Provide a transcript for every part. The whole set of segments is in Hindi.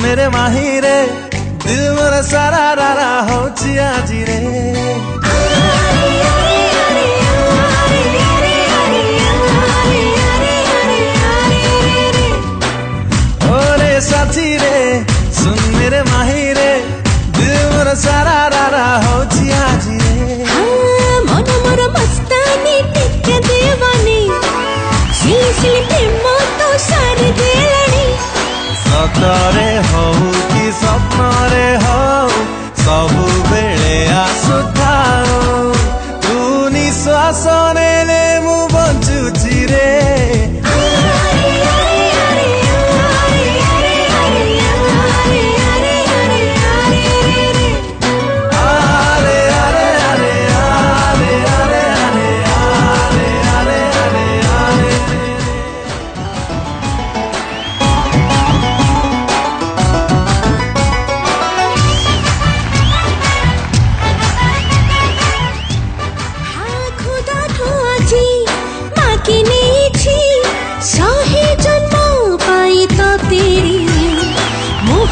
मेरे माही रे दिल मोर सारा रारा होची आजी रे ओरे साथी रे सुन मेरे माही रे दिल मोर सारा रारा होची आजी रे मन मोर मस्तानी टिके देवानी सिली सिली प्रेम तो सारी देलानी सतरे हो कि स्वप्नरे हो सबु बेले आसुथाओ तू निश्वास नेले मु बंचुची रे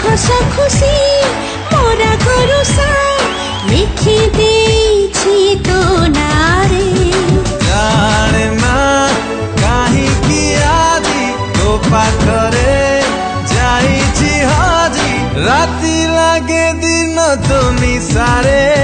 हसा खुशी मोरा भरोसा लिखी देछि तो नारे जाने ना कहीं की आजी तो पाखरे जाइछि हाजी राती लागे दिन तो निसारे।